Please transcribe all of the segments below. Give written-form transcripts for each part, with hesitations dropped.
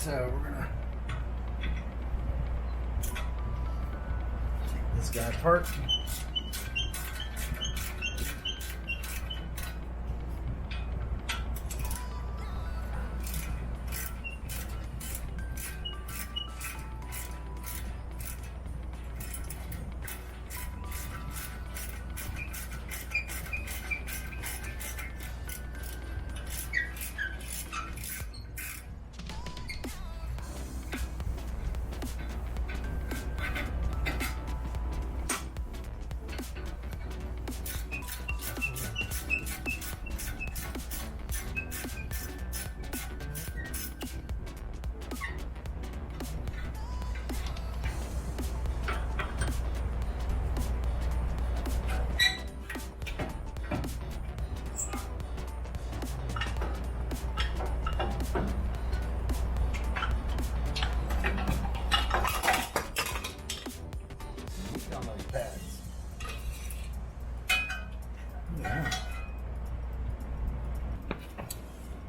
So we're gonna take this guy apart.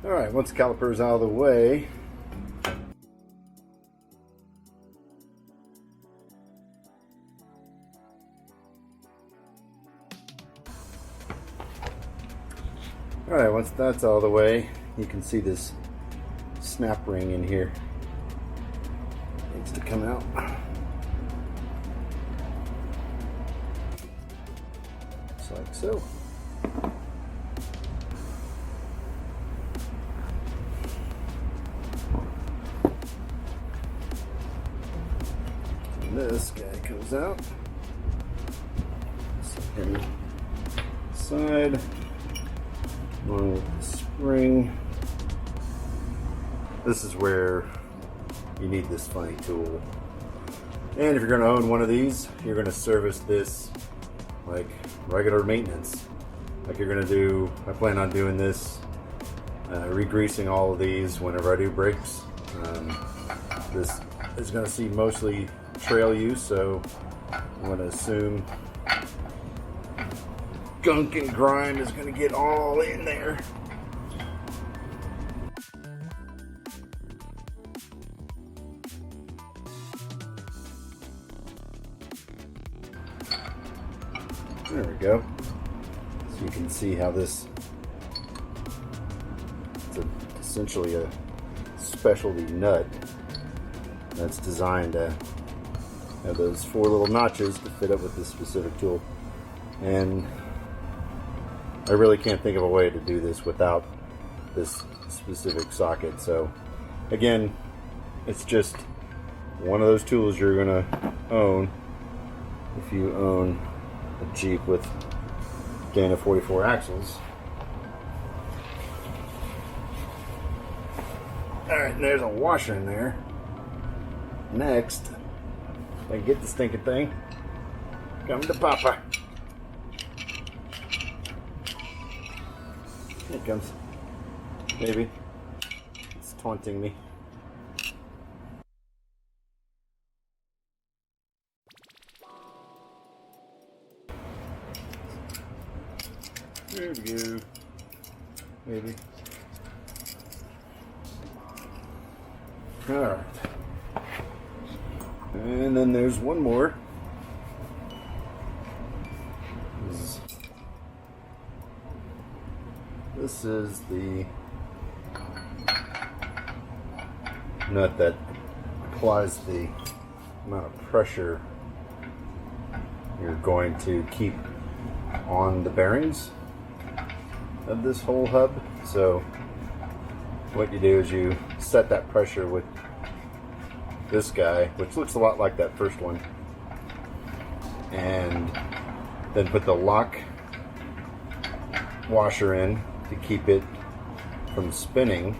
Alright, once the caliper is out of the way, once that's out of the way, you can see this snap ring in here. It needs to come out. Just like so. This guy comes out. Second side, along with the spring. This is where you need this funny tool. And if you're going to own one of these, you're going to service this like regular maintenance. Like you're going to do, I plan on doing this, re-greasing all of these whenever I do brakes. This is going to see mostly trail use, so I'm going to assume gunk and grime is going to get all in there. There we go. So you can see how this is essentially a specialty nut that's designed to have those 4 little notches to fit up with this specific tool. And I really can't think of a way to do this without this specific socket. So again, it's just one of those tools you're gonna own if you own a Jeep with Dana 44 axles. Alright, and there's a washer in there. Next, if I can get this stinking thing, come to Papa. Here it comes. Baby. It's taunting me. There we go. Maybe. Alright. And then there's one more. This is the nut that applies the amount of pressure you're going to keep on the bearings of this whole hub. So what you do is you set that pressure with this guy, which looks a lot like that first one, and then put the lock washer in to keep it from spinning,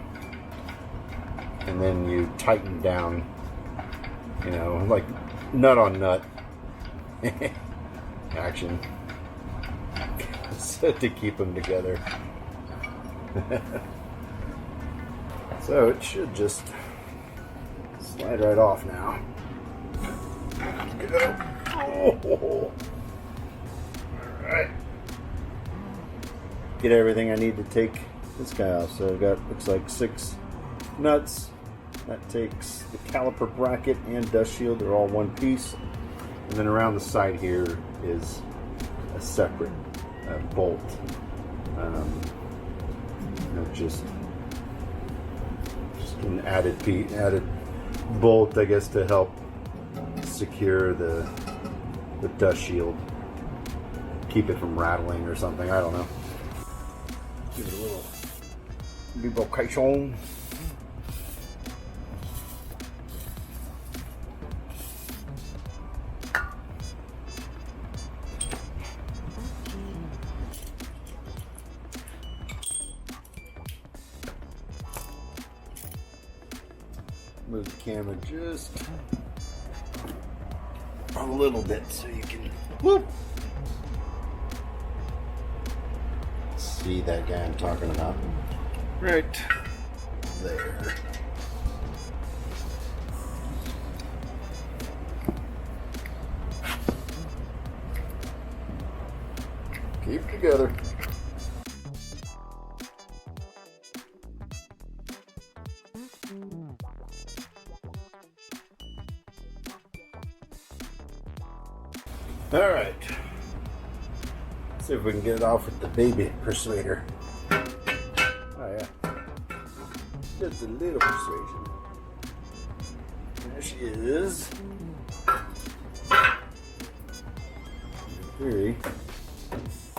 and then you tighten down, you know, like nut on nut action so to keep them together. So it should just slide right off now. Go. Oh. Alright. Get everything I need to take this guy off. So I've got, looks like 6 nuts, That takes the caliper bracket and dust shield. They're all one piece. And then around the side here is a separate bolt. Just an added bolt, I guess, to help secure the dust shield, keep it from rattling or something. I don't know. Give it a little lubrication. Move the camera just a little bit so you can see that guy I'm talking about right there. Keep it together. All right, let's see if we can get it off with the baby persuader. Oh yeah, just a little persuasion. There she is. In theory, it's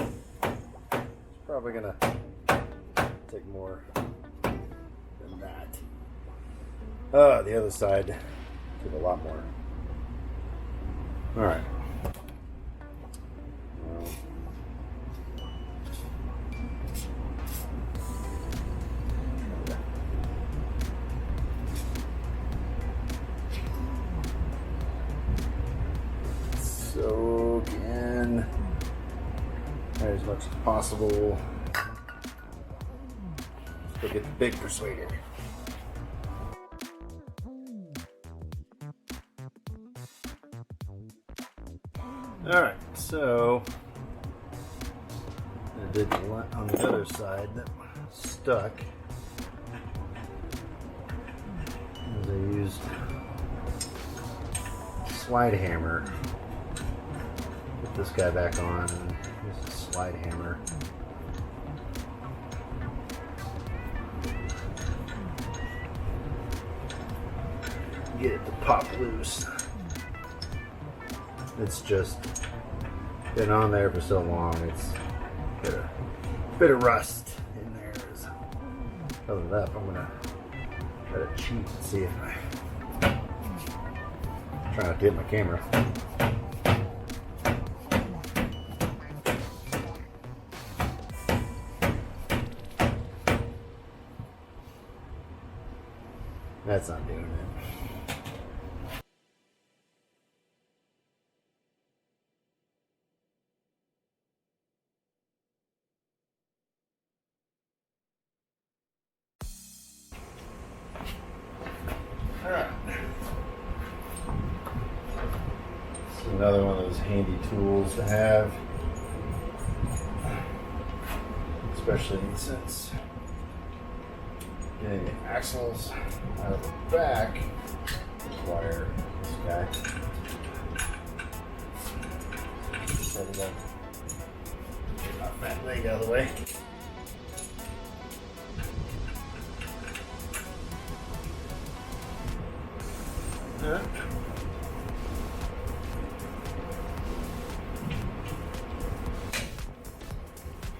probably gonna take more than that. The other side took a lot more. All right. Soak in as much as possible. Let's go get the big persuader. Alright, so I did on the other side that stuck. As I used a slide hammer. Put this guy back on and use a slide hammer. Get it to pop loose. It's just been on there for so long, it's got a bit of rust in there. Other than that, I'm gonna try to cheat and see if I try not to hit my camera. That's not doing it. Alright. It's another one of those handy tools to have. Especially since getting the axles out of the back require this guy. Set it up. Get my fat leg out of the way.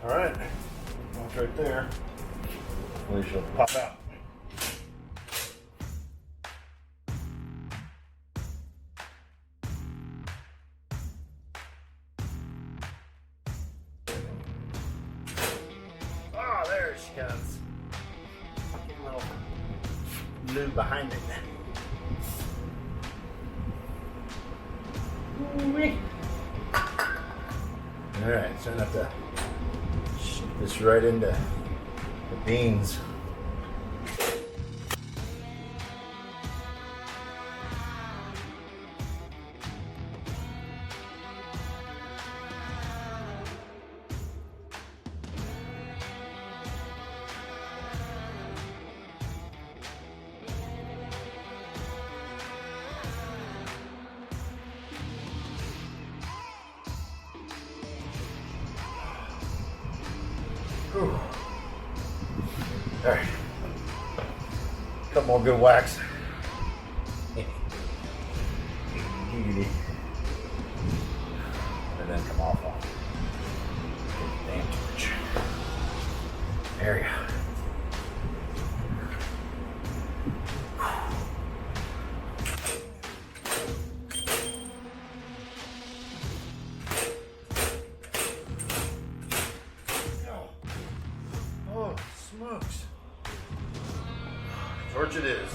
Alright, that's right there. Hopefully she'll pop out. Oh, there she comes. Get a little lube behind it. Alright, try not to shoot this right into the beans. Whew. All right. Couple more good whacks. And then come off. Damn torch. There we go. Oh, smokes. Torch it is.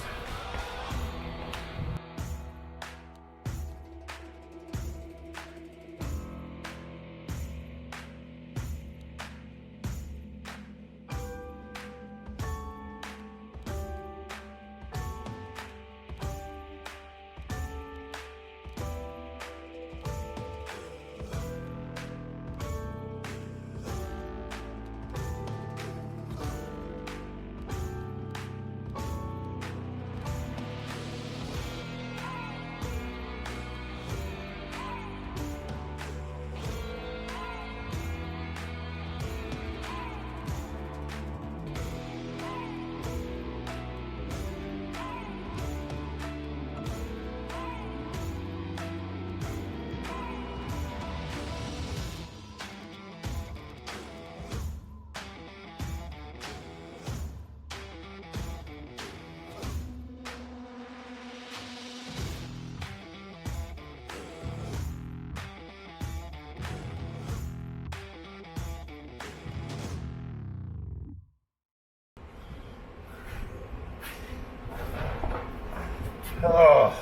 Oh,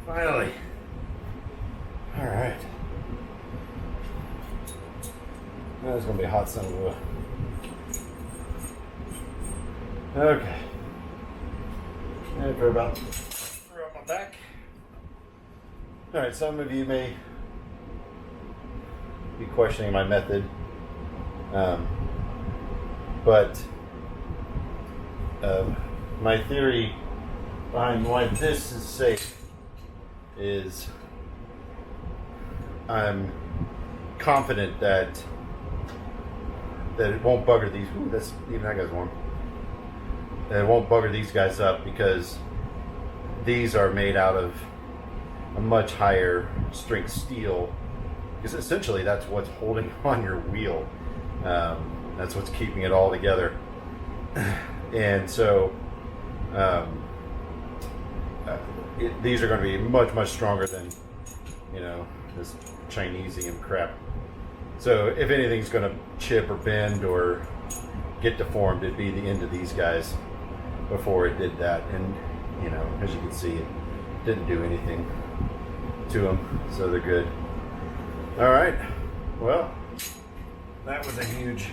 finally. All right. That was going to be a hot son of a... Okay. And for about... throw up my back. All right, some of you may be questioning my method. But my theory behind why this is safe is I'm confident that it won't bugger these. Ooh, that's even that guy's warm. That it won't bugger these guys up because these are made out of a much higher strength steel. Because essentially that's what's holding on your wheel. That's what's keeping it all together. And so these are going to be much stronger than, you know, this Chinesium crap. So if anything's going to chip or bend or get deformed, it'd be the end of these guys before it did that. And, you know, as you can see, it didn't do anything to them, so they're good. All right, well, that was a huge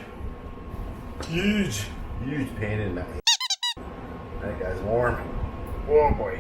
pain in the... That guy's warm. Oh boy.